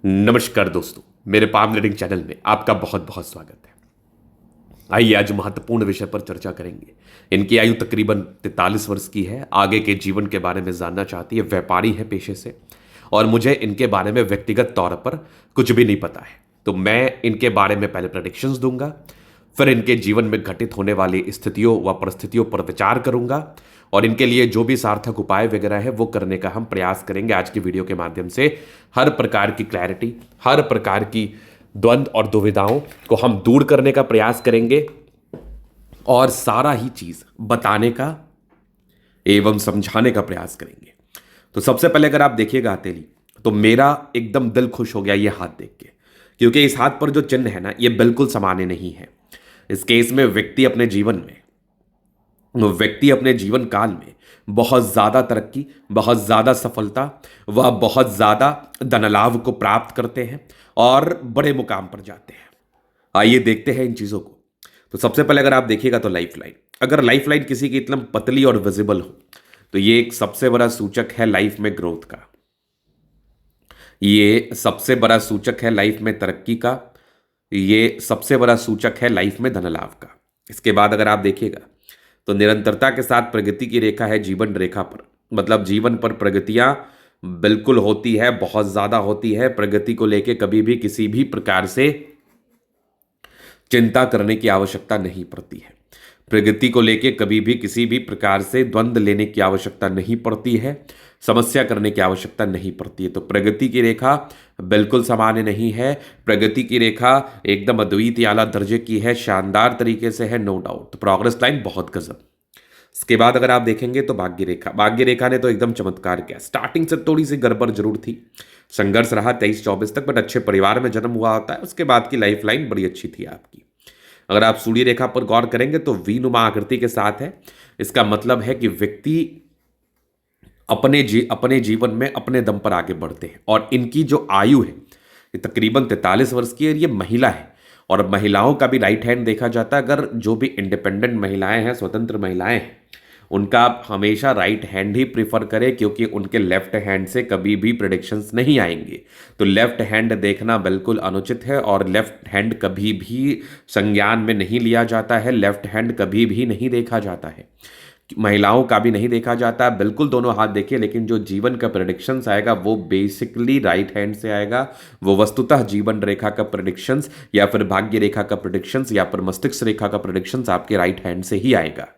नमस्कार दोस्तों, मेरे पाम रीडिंग चैनल में आपका बहुत बहुत स्वागत है। आइए आज महत्वपूर्ण विषय पर चर्चा करेंगे। इनकी आयु तकरीबन 43 वर्ष की है। आगे के जीवन के बारे में जानना चाहती है। व्यापारी है पेशे से और मुझे इनके बारे में व्यक्तिगत तौर पर कुछ भी नहीं पता है, तो मैं इनके बारे में पहले प्रेडिक्शंस दूंगा, फिर इनके जीवन में घटित होने वाली स्थितियों व परिस्थितियों पर विचार करूंगा और इनके लिए जो भी सार्थक उपाय वगैरह है वो करने का हम प्रयास करेंगे आज की वीडियो के माध्यम से। हर प्रकार की क्लैरिटी, हर प्रकार की द्वंद्व और दुविधाओं को हम दूर करने का प्रयास करेंगे और सारा ही चीज बताने का एवं समझाने का प्रयास करेंगे। तो सबसे पहले अगर आप देखिएगा हथेली, तो मेरा एकदम दिल खुश हो गया ये हाथ देख के, क्योंकि इस हाथ पर जो चिन्ह है ना, ये बिल्कुल सामान्य नहीं है। इस केस में व्यक्ति अपने जीवन काल में बहुत ज्यादा तरक्की, बहुत ज्यादा सफलता व बहुत ज्यादा धन लाभ को प्राप्त करते हैं और बड़े मुकाम पर जाते हैं। आइए देखते हैं इन चीजों को। तो सबसे पहले अगर आप देखिएगा तो लाइफ लाइन, अगर लाइफ लाइन किसी की एकदम पतली और विजिबल हो तो ये एक सबसे बड़ा सूचक है लाइफ में ग्रोथ का, ये सबसे बड़ा सूचक है लाइफ में तरक्की का, ये सबसे बड़ा सूचक है लाइफ में धन लाभ का। इसके बाद अगर आप देखिएगा तो निरंतरता के साथ प्रगति की रेखा है जीवन रेखा पर, मतलब जीवन पर प्रगतियां बिल्कुल होती है, बहुत ज्यादा होती है। प्रगति को लेके कभी भी किसी भी प्रकार से चिंता करने की आवश्यकता नहीं पड़ती है। प्रगति को लेके कभी भी किसी भी प्रकार से द्वंद्व लेने की आवश्यकता नहीं पड़ती है, समस्या करने की आवश्यकता नहीं पड़ती है। तो प्रगति की रेखा बिल्कुल सामान्य नहीं है। प्रगति की रेखा एकदम अद्वितीय आला दर्जे की है, शानदार तरीके से है, नो डाउट। तो प्रोग्रेस लाइन बहुत गजब। इसके बाद अगर आप देखेंगे तो भाग्य रेखा ने तो एकदम चमत्कार किया। स्टार्टिंग से थोड़ी सी गड़बड़ जरूर थी, संघर्ष रहा 23-24 तक, बट अच्छे परिवार में जन्म हुआ होता है। उसके बाद की लाइफ लाइन बड़ी अच्छी थी आपकी। अगर आप सूर्य रेखा पर गौर करेंगे तो वी नुमा आकृति के साथ है। इसका मतलब है कि व्यक्ति अपने जीवन में अपने दम पर आगे बढ़ते हैं और इनकी जो आयु है ये तकरीबन 43 वर्ष की है। ये महिला है और महिलाओं का भी राइट हैंड देखा जाता है। अगर जो भी इंडिपेंडेंट महिलाएं हैं, स्वतंत्र महिलाएं हैं, उनका आप हमेशा राइट हैंड ही प्रीफर करें, क्योंकि उनके लेफ्ट हैंड से कभी भी प्रेडिक्शंस नहीं आएंगे। तो लेफ्ट हैंड देखना बिल्कुल अनुचित है और लेफ्ट हैंड कभी भी संज्ञान में नहीं लिया जाता है। लेफ्ट हैंड कभी भी नहीं देखा जाता है, महिलाओं का भी नहीं देखा जाता है। बिल्कुल दोनों हाथ देखिए, लेकिन जो जीवन का प्रेडिक्शंस आएगा वो बेसिकली राइट हैंड से आएगा। वो वस्तुतः जीवन रेखा का प्रेडिक्शंस या फिर भाग्य रेखा का प्रेडिक्शंस या फिर मस्तिष्क रेखा का प्रेडिक्शंस आपके राइट हैंड से ही आएगा।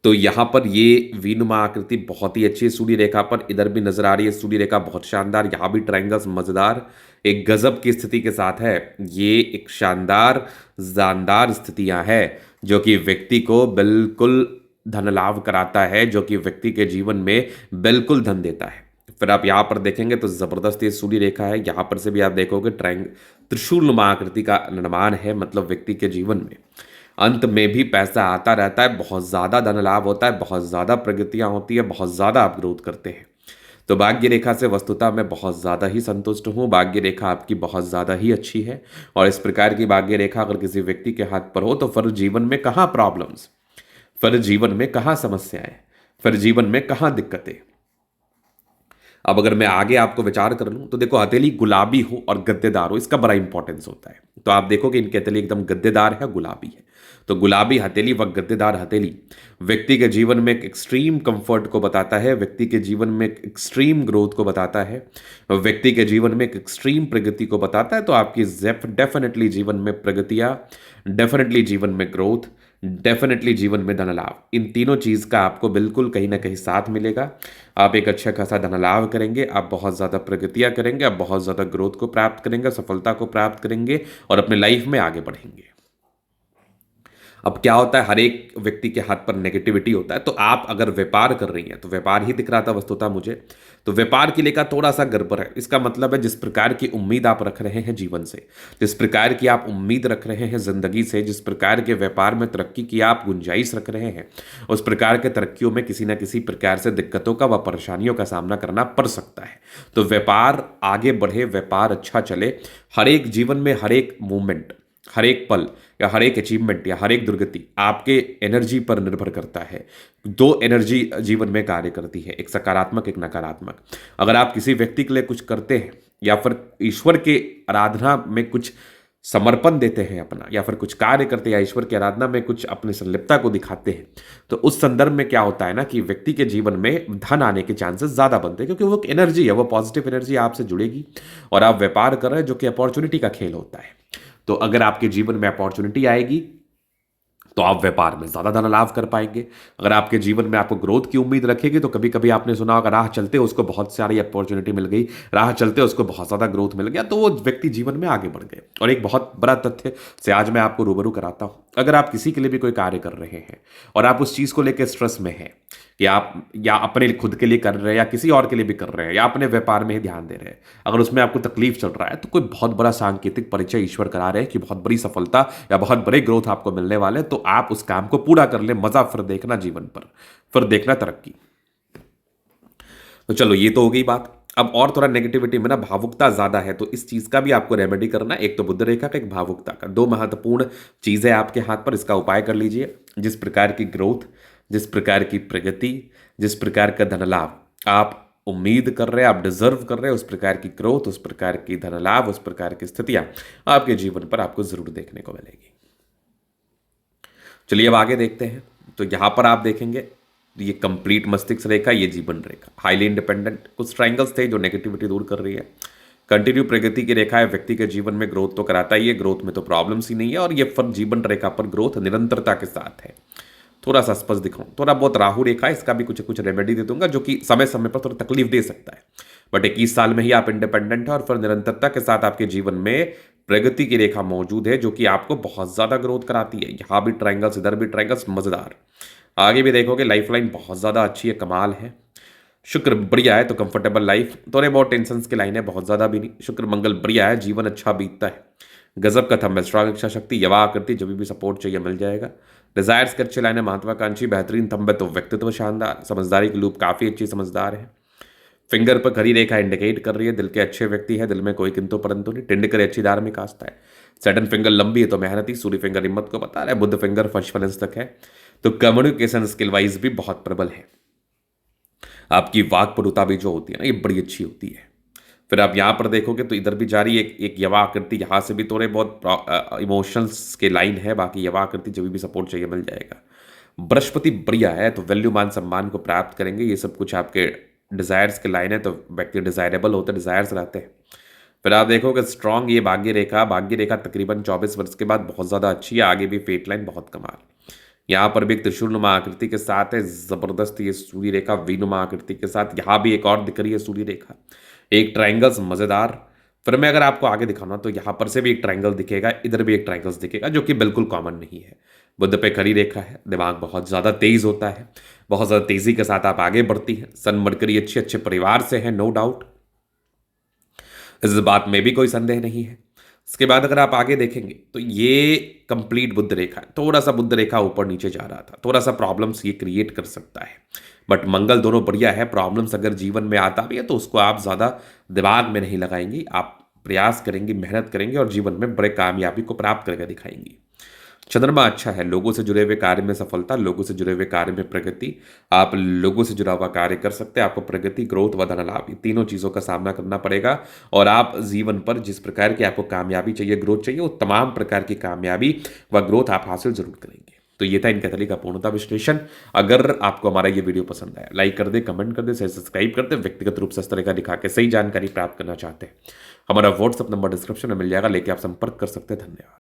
तो यहां पर ये वीनुमा आकृति बहुत ही अच्छी है सूर्य रेखा पर, इधर भी नजर आ रही है सूर्य रेखा बहुत शानदार। यहां भी ट्रायंगल्स मजेदार, एक गजब की स्थिति के साथ है। ये एक शानदार स्थितियां है जो कि व्यक्ति को बिल्कुल धन लाभ कराता है, जो कि व्यक्ति के जीवन में बिल्कुल धन देता है। फिर आप यहां पर देखेंगे तो जबरदस्त ये सूर्य रेखा है। यहां पर से भी आप देखोगे त्रिशूल नुमा आकृति का निर्माण है, मतलब व्यक्ति के जीवन में अंत में भी पैसा आता रहता है, बहुत ज़्यादा धन लाभ होता है, बहुत ज़्यादा प्रगतियां होती है, बहुत ज़्यादा आप ग्रोथ करते हैं। तो भाग्य रेखा से वस्तुतः मैं बहुत ज़्यादा ही संतुष्ट हूँ। भाग्य रेखा आपकी बहुत ज़्यादा ही अच्छी है और इस प्रकार की भाग्य रेखा अगर किसी व्यक्ति के हाथ पर हो तो फिर जीवन में कहाँ प्रॉब्लम्स, फिर जीवन में कहाँ समस्याएं, फिर जीवन में कहाँ दिक्कतें। अब अगर मैं आगे आपको विचार कर लूं तो देखो, हथेली गुलाबी हो और गद्देदार हो, इसका बड़ा इंपॉर्टेंस होता है। तो आप देखोगे इनकी हथेली एकदम गद्देदार है, गुलाबी है। तो गुलाबी हथेली व गद्देदार हथेली व्यक्ति के जीवन में एक एक्सट्रीम कंफर्ट को बताता है, व्यक्ति के जीवन में एक एक्सट्रीम ग्रोथ को बताता है, व्यक्ति के जीवन में एक एक्सट्रीम प्रगति को बताता है। तो आपकी डेफिनेटली जीवन में प्रगतियां, डेफिनेटली जीवन में ग्रोथ, डेफिनेटली जीवन में धन लाभ, इन तीनों चीज का आपको बिल्कुल कहीं ना कहीं साथ मिलेगा। आप एक अच्छा खासा धन लाभ करेंगे, आप बहुत ज्यादा प्रगतियां करेंगे, आप बहुत ज्यादा ग्रोथ को प्राप्त करेंगे, सफलता को प्राप्त करेंगे और अपने लाइफ में आगे बढ़ेंगे। अब क्या होता है, हर एक व्यक्ति के हाथ पर नेगेटिविटी होता है। तो आप अगर व्यापार कर रही हैं, तो व्यापार ही दिख रहा था वस्तुतः मुझे, तो व्यापार की लेकर थोड़ा सा गड़बड़ है। इसका मतलब है जिस प्रकार की उम्मीद आप रख रहे हैं जीवन से, जिस प्रकार की आप उम्मीद रख रहे हैं जिंदगी से, जिस प्रकार के व्यापार में तरक्की की आप गुंजाइश रख रहे हैं, उस प्रकार के तरक्कियों में किसी ना किसी प्रकार से दिक्कतों का व परेशानियों का सामना करना पड़ सकता है। तो व्यापार आगे बढ़े, व्यापार अच्छा चले, हर एक जीवन में हर एक मूवमेंट, हर एक पल या हर एक अचीवमेंट या हर एक दुर्गति आपके एनर्जी पर निर्भर करता है। दो एनर्जी जीवन में कार्य करती है, एक सकारात्मक एक नकारात्मक। अगर आप किसी व्यक्ति के लिए कुछ करते हैं या फिर ईश्वर के आराधना में कुछ समर्पण देते हैं अपना, या फिर कुछ कार्य करते हैं या ईश्वर की आराधना में कुछ अपनी संलिप्तता को दिखाते हैं, तो उस संदर्भ में क्या होता है ना कि व्यक्ति के जीवन में धन आने के चांसेस ज्यादा बनते हैं, क्योंकि वो एनर्जी है, वो पॉजिटिव एनर्जी आपसे जुड़ेगी और आप व्यापार कर रहे हैं जो कि अपॉर्चुनिटी का खेल होता है। तो अगर आपके जीवन में अपॉर्चुनिटी आएगी तो आप व्यापार में ज्यादा धन लाभ कर पाएंगे। अगर आपके जीवन में आपको ग्रोथ की उम्मीद रखेगी तो कभी कभी आपने सुना होगा राह चलते उसको बहुत सारी अपॉर्चुनिटी मिल गई, राह चलते उसको बहुत ज्यादा ग्रोथ मिल गया, तो वो व्यक्ति जीवन में आगे बढ़ गए। और एक बहुत बड़ा तथ्य से आज मैं आपको रूबरू कराता हूं, अगर आप किसी के लिए भी कोई कार्य कर रहे हैं और आप उस चीज को लेकर स्ट्रेस में हैं कि आप या अपने खुद के लिए कर रहे हैं या किसी और के लिए भी कर रहे हैं या अपने व्यापार में ही ध्यान दे रहे हैं, अगर उसमें आपको तकलीफ चल रहा है तो कोई बहुत बड़ा सांकेतिक परिचय ईश्वर करा रहे हैं कि बहुत बड़ी सफलता या बहुत बड़े ग्रोथ आपको मिलने वाले, तो आप उस काम को पूरा कर ले, मजा फिर देखना जीवन पर, फिर देखना तरक्की। तो चलो ये तो हो गई बात। अब और थोड़ा नेगेटिविटी में ना भावुकता ज्यादा है, तो इस चीज का भी आपको रेमेडी करना, एक तो बुद्ध रेखा का, एक भावुकता का। दो महत्वपूर्ण चीजें आपके हाथ पर, इसका उपाय कर लीजिए। जिस प्रकार की ग्रोथ, जिस प्रकार की प्रगति, जिस प्रकार का धन लाभ आप उम्मीद कर रहे हैं, आप डिजर्व कर रहे हैं, उस प्रकार की ग्रोथ, उस प्रकार की धन लाभ, उस प्रकार की स्थितियां आपके जीवन पर आपको जरूर देखने को मिलेगी। चलिए अब आगे देखते हैं। तो यहां पर आप देखेंगे ये कंप्लीट मस्तिष्क रेखा, ये जीवन रेखा, हाईली इंडिपेंडेंट, कुछ ट्राइंगल्स थे जो नेगेटिविटी दूर कर रही है। कंटिन्यू प्रगति की रेखा है, व्यक्ति के जीवन में ग्रोथ तो कराता ही है, ग्रोथ में तो प्रॉब्लम्स ही नहीं है, और ये फिर जीवन रेखा पर ग्रोथ निरंतरता के साथ है। थोड़ा सा स्पष्ट दिखाऊं, थोड़ा बहुत राहु रेखा है, इसका भी कुछ कुछ रेमेडी दे दूंगा जो कि समय समय पर थोड़ा तकलीफ दे सकता है, बट 21 साल में ही आप इंडिपेंडेंट है और फिर निरंतरता के साथ आपके जीवन में प्रगति की रेखा मौजूद है जो कि आपको बहुत ज्यादा ग्रोथ कराती है। यहां भी ट्राइंगल्स, इधर भी ट्राइंगल्स, मजेदार। आगे भी देखोगे लाइफ लाइन बहुत ज्यादा अच्छी है, कमाल है। शुक्र बढ़िया है तो कंफर्टेबल लाइफ, थोड़े बहुत टेंशन की लाइन है, बहुत ज्यादा भी नहीं। शुक्र मंगल बढ़िया है, जीवन अच्छा बीतता है। गजब का थंब है, स्ट्रॉन्ग इच्छा शक्ति, यवा आकृति, जब भी सपोर्ट चाहिए मिल जाएगा। डिजायर्स के अच्छे लाइन है, महत्वाकांक्षी, बेहतरीन थंब है, तो व्यक्तित्व शानदार, समझदारी की लूप काफी अच्छी, समझदार है। फिंगर पर खरी रेखा इंडिकेट कर रही है दिल के अच्छे व्यक्ति है, दिल में कोई किंतु परंतु नहीं। टिंड करे अच्छी धार्मिक आस्था है। सैटर्न फिंगर लंबी है तो मेहनती, सूर्य फिंगर हिम्मत को बता रहा है, बुद्ध फिंगर फर्स्ट फाइनेंस तक है, तो कम्युनिकेशन स्किल वाइज भी बहुत प्रबल है। आपकी वाक पटुता भी जो होती है ना, ये बड़ी अच्छी होती है। फिर आप यहां पर देखोगे तो इधर भी जारी एक यवा आकृति, यहां से भी थोड़े बहुत इमोशंस के लाइन है, बाकी यवा आकृति जब भी सपोर्ट चाहिए मिल जाएगा। बृहस्पति बढ़िया है तो वैल्यू मान सम्मान को प्राप्त करेंगे, ये सब कुछ आपके डिजायर्स के लाइन है, तो व्यक्ति डिजायरेबल होते, डिजायर्स रहते हैं। फिर आप देखोगे स्ट्रांग ये भाग्य रेखा, भाग्य रेखा तकरीबन 24 वर्ष के बाद बहुत ज्यादा अच्छी है, आगे भी फेट लाइन बहुत कमाल। यहाँ पर भी एक त्रिशूलनुमा आकृति के साथ है, जबरदस्त ये सूर्य रेखा वीनुमा आकृति के साथ, यहाँ भी एक और दिख रही है सूर्य रेखा, एक ट्राइंगल्स मजेदार। फिर मैं अगर आपको आगे दिखाऊं तो यहाँ पर से भी एक ट्राइंगल दिखेगा, इधर भी एक ट्राइंगल्स दिखेगा जो कि बिल्कुल कॉमन नहीं है। बुद्ध पे खरी रेखा है, दिमाग बहुत ज्यादा तेज होता है, बहुत ज्यादा तेजी के साथ आप आगे बढ़ती है। सन मरकरी अच्छे अच्छे परिवार से है, नो डाउट, इस बात में भी कोई संदेह नहीं है। इसके बाद अगर आप आगे देखेंगे तो ये कंप्लीट बुद्ध रेखा है, थोड़ा सा बुद्ध रेखा ऊपर नीचे जा रहा था, थोड़ा सा प्रॉब्लम्स ये क्रिएट कर सकता है, बट मंगल दोनों बढ़िया है। प्रॉब्लम्स अगर जीवन में आता भी है तो उसको आप ज्यादा दिमाग में नहीं लगाएंगी, आप प्रयास करेंगी, मेहनत करेंगे और जीवन में बड़े कामयाबी को प्राप्त करके दिखाएंगी। चंद्रमा अच्छा है, लोगों से जुड़े हुए कार्य में सफलता, लोगों से जुड़े हुए कार्य में प्रगति, आप लोगों से जुड़ा हुआ कार्य कर सकते हैं, आपको प्रगति, ग्रोथ व धन लाभ, तीनों चीजों का सामना करना पड़ेगा। और आप जीवन पर जिस प्रकार की आपको कामयाबी चाहिए, ग्रोथ चाहिए, वो तमाम प्रकार की कामयाबी व ग्रोथ आप हासिल जरूर करेंगे। तो ये था इन कैथली का पूर्णता विश्लेषण। अगर आपको हमारा ये वीडियो पसंद आया, लाइक कर दे, कमेंट कर दे, सब्सक्राइब कर दे। व्यक्तिगत रूप से इस तरह का दिखा के सही जानकारी प्राप्त करना चाहते हैं, हमारा व्हाट्सअप नंबर डिस्क्रिप्शन में मिल जाएगा, लेके आप संपर्क कर सकते हैं। धन्यवाद।